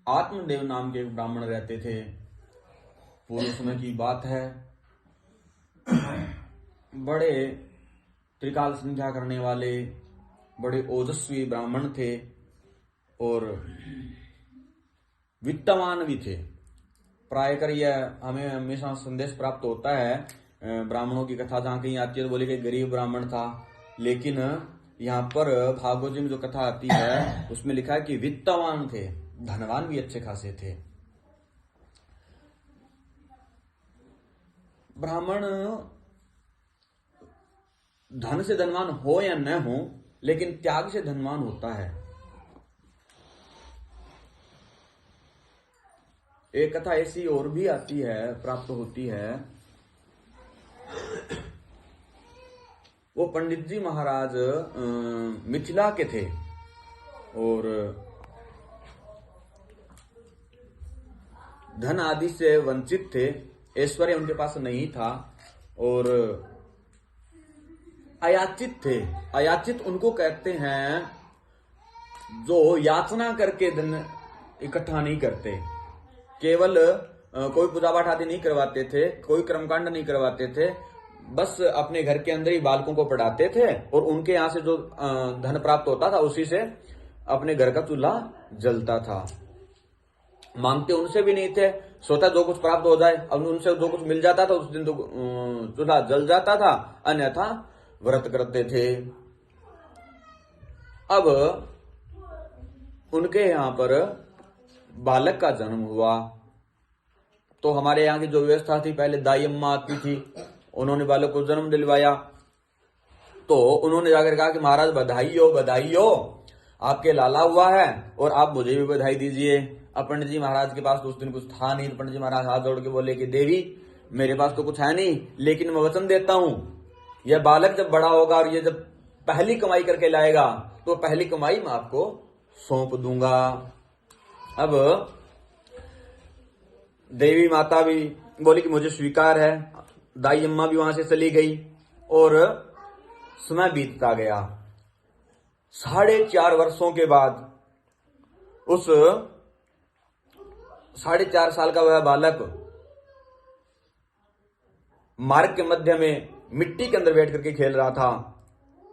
आत्मदेव नाम के एक ब्राह्मण रहते थे। पूर्व समय की बात है। बड़े त्रिकाल संध्या करने वाले बड़े ओजस्वी ब्राह्मण थे और वित्तवान भी थे। प्राय कर यह हमें हमेशा संदेश प्राप्त होता है, ब्राह्मणों की कथा जहां कहीं आती है तो बोले कि गरीब ब्राह्मण था, लेकिन यहाँ पर भागवत जी में जो कथा आती है उसमें लिखा है कि वित्तवान थे, धनवान भी अच्छे खासे थे। ब्राह्मण धन से धनवान हो या न हो, लेकिन त्याग से धनवान होता है। एक कथा ऐसी और भी आती है, प्राप्त होती है। वो पंडित जी महाराज मिथिला के थे और धन आदि से वंचित थे, ऐश्वर्य उनके पास नहीं था और अयाचित थे। अयाचित उनको कहते हैं जो याचना करके धन इकट्ठा नहीं करते। केवल कोई पूजा पाठ आदि नहीं करवाते थे, कोई कर्मकांड नहीं करवाते थे, बस अपने घर के अंदर ही बालकों को पढ़ाते थे और उनके यहां से जो धन प्राप्त होता था उसी से अपने घर का चूल्हा जलता था। मांगते उनसे भी नहीं थे, सोचा जो कुछ प्राप्त हो जाए, अब उनसे जो कुछ मिल जाता था उस दिन तो चूल्हा जल जाता था, अन्यथा व्रत करते थे। अब उनके यहां पर बालक का जन्म हुआ तो हमारे यहाँ की जो व्यवस्था थी, पहले दाई अम्मा आती थी, उन्होंने बालक को जन्म दिलवाया। तो उन्होंने जाकर कहा कि महाराज बधाई हो, बधाई हो, आपके लाला हुआ है और आप मुझे भी बधाई दीजिए। अब पंडित जी महाराज के पास तो उस दिन कुछ था नहीं, तो पंडित जी महाराज हाथ जोड़ के बोले कि देवी मेरे पास तो कुछ है नहीं, लेकिन मैं वचन देता हूं यह बालक जब बड़ा होगा और ये जब पहली कमाई करके लाएगा तो पहली कमाई मैं आपको सौंप दूंगा। अब देवी माता भी बोली कि मुझे स्वीकार है। दाई अम्मा भी वहां से चली गई और समय बीतता गया। 4.5 वर्षों के बाद उस 4.5 साल का वह बालक मार्ग के मध्य में मिट्टी के अंदर बैठ करके खेल रहा था।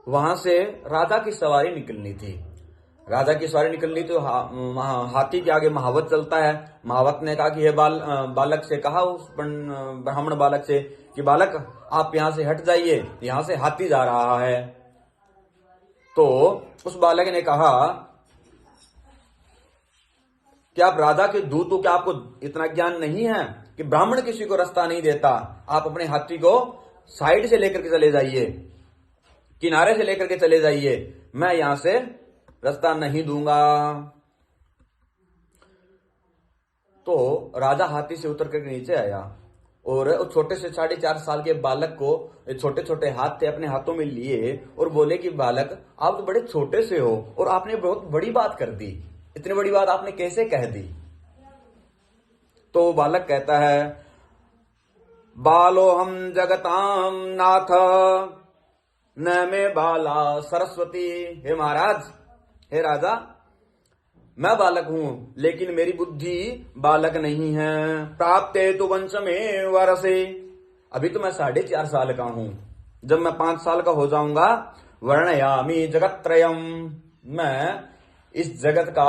वहां से राजा की सवारी निकलनी थी। राजा की सवारी निकलनी तो हाथी के आगे महावत चलता है। महावत ने कहा कि हे बालक से कहा, उस ब्राह्मण बालक से कि बालक आप यहां से हट जाइए, यहां से हाथी जा रहा है। तो उस बालक ने कहा कि आप राजा के दूत हो, क्या आपको इतना ज्ञान नहीं है कि ब्राह्मण किसी को रास्ता नहीं देता? आप अपने हाथी को साइड से लेकर के चले जाइए, किनारे से लेकर के चले जाइए, मैं यहां से रास्ता नहीं दूंगा। तो राजा हाथी से उतर करके नीचे आया और उस छोटे से 4.5 साल के बालक को छोटे छोटे हाथ थे अपने हाथों में लिए और बोले कि बालक आप तो बड़े छोटे से हो और आपने बहुत बड़ी बात कर दी, इतनी बड़ी बात आपने कैसे कह दी? तो बालक कहता है बालो हम जगताम नाथ न में बाला सरस्वती। हे महाराज, हे राजा, मैं बालक हूं लेकिन मेरी बुद्धि बालक नहीं है। प्राप्ते तो वंश में वरसे, अभी तो मैं 4.5 साल का हूं, जब मैं 5 साल का हो जाऊंगा वर्णयामी जगत्रयम, मैं इस जगत का